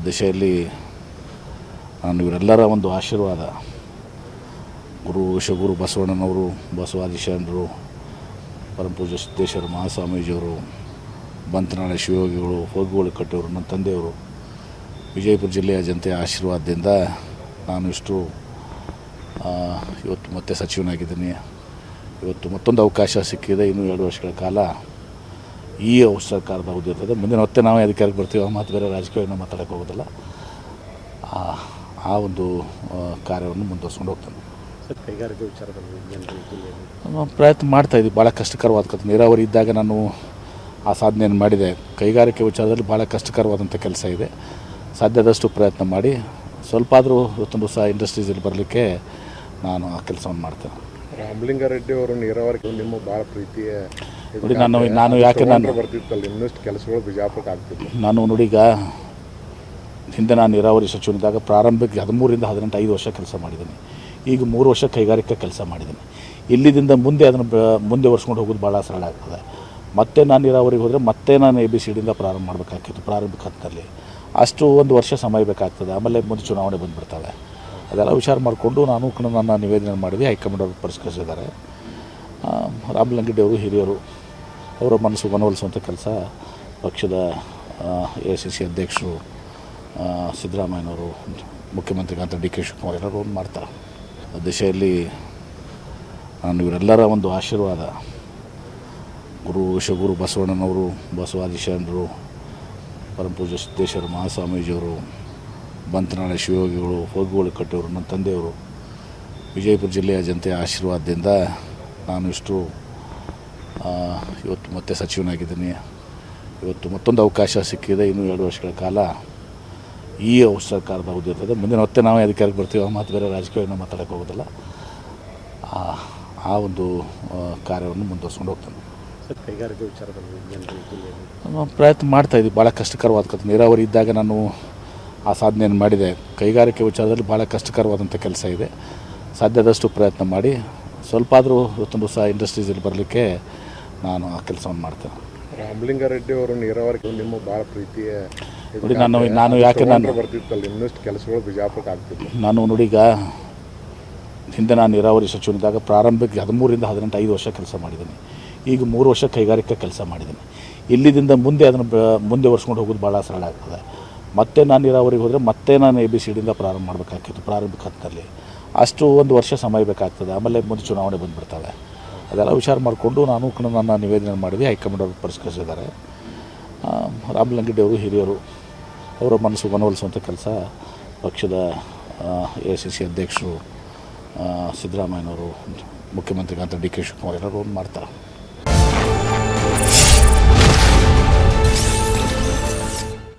ದಿಶೆಯಲ್ಲಿ ನಾನು ಇವರೆಲ್ಲರ ಒಂದು ಆಶೀರ್ವಾದ, ಗುರು ಬಸವಣ್ಣನವರು, ಬಸವಾದಿ ಶರಣರು, ಪರಮಪೂಜ್ಯ ಸಿದ್ದೇಶ್ವರ ಮಹಾಸ್ವಾಮೀಜಿಯವರು, ಬಂತನಾಳ ಶಿವಯೋಗಿಗಳು, ಹೋಗುಗಳು ಕಟ್ಟಿಯವರು, ನನ್ನ ತಂದೆಯವರು, ವಿಜಯಪುರ ಜಿಲ್ಲೆಯ ಜನತೆಯ ಆಶೀರ್ವಾದದಿಂದ ನಾನು ಇವತ್ತು ಮತ್ತೆ ಸಚಿವನಾಗಿದ್ದೀನಿ. ಇವತ್ತು ಮತ್ತೊಂದು ಅವಕಾಶ ಸಿಕ್ಕಿದೆ. ಇನ್ನೂ 2 ವರ್ಷಗಳ ಕಾಲ ಈ ಸರ್ಕಾರದ ಅವಧಿ ಇರ್ತದೆ. ಮುಂದಿನ ಮತ್ತೆ ನಾವು ಅಧಿಕಾರಕ್ಕೆ ಬರ್ತೀವಿ, ಮತ್ತು ಬೇರೆ ರಾಜಕೀಯವನ್ನು ಮಾತಾಡೋಕ್ಕೆ ಹೋಗೋದಿಲ್ಲ. ಆ ಒಂದು ಕಾರ್ಯವನ್ನು ಮುಂದುವರ್ಸ್ಕೊಂಡು ಹೋಗ್ತಾನೆ. ಕೈಗಾರಿಕೆ ವಿಚಾರದಲ್ಲಿ ಪ್ರಯತ್ನ ಮಾಡ್ತಾಯಿದ್ದೀವಿ. ಭಾಳ ಕಷ್ಟಕರವಾದ ನೀರಾವರಿ ಇದ್ದಾಗ ನಾನು ಆ ಸಾಧನೆಯನ್ನು ಮಾಡಿದೆ. ಕೈಗಾರಿಕೆ ವಿಚಾರದಲ್ಲಿ ಭಾಳ ಕಷ್ಟಕರವಾದಂಥ ಕೆಲಸ ಇದೆ. ಸಾಧ್ಯದಷ್ಟು ಪ್ರಯತ್ನ ಮಾಡಿ ಸ್ವಲ್ಪ ಆದರೂ ಇವತ್ತೊಂದು ದಿವಸ ಇಂಡಸ್ಟ್ರೀಸಲ್ಲಿ ಬರಲಿಕ್ಕೆ ನಾನು ಆ ಕೆಲಸವನ್ನು ಮಾಡ್ತೇನೆ. ರಾಮಲಿಂಗಾರೆಡ್ಡಿ ಅವರು ನೀರಾವರಿ ನಿಮ್ಮ ಭಾಳ ಪ್ರೀತಿಯ ನೋಡಿ. ನಾನು ಯಾಕೆ ಬರ್ತಿತ್ತಲ್ಲ, ಇನ್ನಷ್ಟು ಕೆಲಸಗಳು ಬಿಜಾಪುರಕ್ಕೆ ಆಗ್ತಿತ್ತು. ನಾನು ನೋಡಿ, ಈಗ ಹಿಂದೆ ನಾನು ನೀರಾವರಿ ಸಚಿವನಿದ್ದಾಗ ಪ್ರಾರಂಭಕ್ಕೆ 13 ರಿಂದ 18 5 ವರ್ಷ ಕೆಲಸ ಮಾಡಿದ್ದೀನಿ. ಈಗ 3 ವರ್ಷ ಕೈಗಾರಿಕೆ ಕೆಲಸ ಮಾಡಿದ್ದೀನಿ. ಇಲ್ಲಿದಿಂದ ಮುಂದೆ ಅದನ್ನು ಮುಂದೆ ವರ್ಷಕೊಂಡು ಹೋಗೋದು ಭಾಳ ಸರಳ ಆಗ್ತದೆ. ಮತ್ತೆ ನಾನು ನೀರಾವರಿಗೆ ಹೋದರೆ ಮತ್ತೆ ನಾನು ABCD ಪ್ರಾರಂಭ ಮಾಡಬೇಕಾಗ್ತಿತ್ತು. ಪ್ರಾರಂಭಿಕ ಹಂತದಲ್ಲಿ ಅಷ್ಟು 1 ವರ್ಷ ಸಮಯ ಬೇಕಾಗ್ತದೆ. ಆಮೇಲೆ ಮುಂದೆ ಚುನಾವಣೆ ಬಂದುಬಿಡ್ತವೆ. ಅದೆಲ್ಲ ವಿಚಾರ ಮಾಡಿಕೊಂಡು ನಾನು ನನ್ನ ನಿವೇದನೆ ಮಾಡಿದ್ವಿ. ಹೈಕಮಾಂಡ್ ಅವರು ಪರಿಷ್ಕರಿಸಿದ್ದಾರೆ. ರಾಮಲಿಂಗಾರೆಡ್ಡಿ ಅವರು ಹಿರಿಯರು, ಅವರ ಮನಸ್ಸು ಮನವೊಲಿಸುವಂಥ ಕೆಲಸ ಪಕ್ಷದ AICC ಅಧ್ಯಕ್ಷರು ಸಿದ್ದರಾಮಯ್ಯನವರು, ಮುಖ್ಯಮಂತ್ರಿಗಳಂತ DK ಶಿವಕುಮಾರ್ ಎಲ್ಲರೂ ಒಂದು ಮಾಡ್ತಾರೆ. ದಿಶೆಯಲ್ಲಿ ನಾನು ಇವರೆಲ್ಲರ ಒಂದು ಆಶೀರ್ವಾದ, ಗುರು ಬಸವಣ್ಣನವರು, ಬಸವಾದಿ ಶರಣರು, ಪರಮಪೂಜ್ಯ ಸಿದ್ದೇಶ್ವರ ಮಹಾಸ್ವಾಮೀಜಿಯವರು, ಬಂತನಾಳ ಶಿವಯೋಗಿಗಳು, ಹೋಗುಗಳು ಕಟ್ಟಿಯವರು, ನನ್ನ ತಂದೆಯವರು, ವಿಜಯಪುರ ಜಿಲ್ಲೆಯ ಜನತೆಯ ಆಶೀರ್ವಾದದಿಂದ ನಾನು ಇವತ್ತು ಮತ್ತೆ ಸಚಿವನಾಗಿದ್ದೀನಿ. ಇವತ್ತು ಮತ್ತೊಂದು ಅವಕಾಶ ಸಿಕ್ಕಿದೆ. ಇನ್ನೂ 2 ವರ್ಷಗಳ ಕಾಲ ಈ ಸರ್ಕಾರದ ಅವಧಿ ಇರ್ತದೆ. ಮುಂದಿನ ಮತ್ತೆ ನಾವು ಅಧಿಕಾರಕ್ಕೆ ಬರ್ತೀವಿ, ಮತ್ತು ಬೇರೆ ರಾಜಕೀಯವನ್ನು ಮಾತಾಡೋಕ್ಕೆ ಹೋಗೋದಿಲ್ಲ. ಆ ಒಂದು ಕಾರ್ಯವನ್ನು ಮುಂದುವರ್ಸ್ಕೊಂಡು ಹೋಗ್ತಾನೆ. ಕೈಗಾರಿಕೆ ವಿಚಾರದಲ್ಲಿ ಪ್ರಯತ್ನ ಮಾಡ್ತಾಯಿದ್ದೀವಿ. ಭಾಳ ಕಷ್ಟಕರವಾದ ನೀರಾವರಿ ಇದ್ದಾಗ ನಾನು ಆ ಸಾಧನೆಯನ್ನು ಮಾಡಿದೆ. ಕೈಗಾರಿಕೆ ವಿಚಾರದಲ್ಲಿ ಭಾಳ ಕಷ್ಟಕರವಾದಂಥ ಕೆಲಸ ಇದೆ. ಸಾಧ್ಯದಷ್ಟು ಪ್ರಯತ್ನ ಮಾಡಿ ಸ್ವಲ್ಪ ಆದರೂ ಇವತ್ತೊಂದು ದಿವಸ ಇಂಡಸ್ಟ್ರೀಸಲ್ಲಿ ಬರಲಿಕ್ಕೆ ನಾನು ಆ ಕೆಲಸವನ್ನು ಮಾಡ್ತೇನೆ. ರಾಮಲಿಂಗಾರೆಡ್ಡಿ ಅವರು ನೀರಾವರಿ ನಿಮ್ಮ ಭಾಳ ಪ್ರೀತಿಯ ನೋಡಿ. ನಾನು ಯಾಕೆ ಬರ್ತಿತ್ತಲ್ಲ, ಇನ್ನಷ್ಟು ಕೆಲಸಗಳು ಬಿಜಾಪುರಕ್ಕೆ ಆಗ್ತಿತ್ತು. ನಾನು ನೋಡಿ, ಈಗ ಹಿಂದೆ ನಾನು ನೀರಾವರಿ ಸಚಿವನಿದ್ದಾಗ ಪ್ರಾರಂಭಕ್ಕೆ 13 ರಿಂದ 18 5 ವರ್ಷ ಕೆಲಸ ಮಾಡಿದ್ದೀನಿ. ಈಗ 3 ವರ್ಷ ಕೈಗಾರಿಕೆ ಕೆಲಸ ಮಾಡಿದ್ದೀನಿ. ಇಲ್ಲಿದಿಂದ ಮುಂದೆ ಅದನ್ನು ಮುಂದೆ ವರ್ಷಕೊಂಡು ಹೋಗೋದು ಭಾಳ ಸರಳ ಆಗ್ತದೆ. ಮತ್ತೆ ನಾನು ನೀರಾವರಿಗೆ ಹೋದರೆ ಮತ್ತೆ ನಾನು ABCD ಪ್ರಾರಂಭ ಮಾಡಬೇಕಾಗ್ತಿತ್ತು. ಪ್ರಾರಂಭಿಕ ಹಂತದಲ್ಲಿ ಅಷ್ಟು 1 ವರ್ಷ ಸಮಯ ಬೇಕಾಗ್ತದೆ. ಆಮೇಲೆ ಮುಂದೆ ಚುನಾವಣೆ ಬಂದುಬಿಡ್ತವೆ. ಅದೆಲ್ಲ ವಿಚಾರ ಮಾಡಿಕೊಂಡು ನಾನು ನನ್ನ ನಿವೇದನೆ ಮಾಡಿದ್ವಿ. ಹೈಕಮಾಂಡ್ ಅವರು ಪರಿಷ್ಕರಿಸಿದ್ದಾರೆ. ರಾಮಲಿಂಗಾರೆಡ್ಡಿ ಅವರು ಹಿರಿಯರು, ಅವರ ಮನಸ್ಸು ಮನವೊಲಿಸುವಂಥ ಕೆಲಸ ಪಕ್ಷದ AICC ಅಧ್ಯಕ್ಷರು ಸಿದ್ದರಾಮಯ್ಯನವರು, ಮುಖ್ಯಮಂತ್ರಿಗಳಂತ DK ಶಿವಕುಮಾರ್ ಎಲ್ಲರೂ ಒಂದು ಮಾಡ್ತಾರೆ.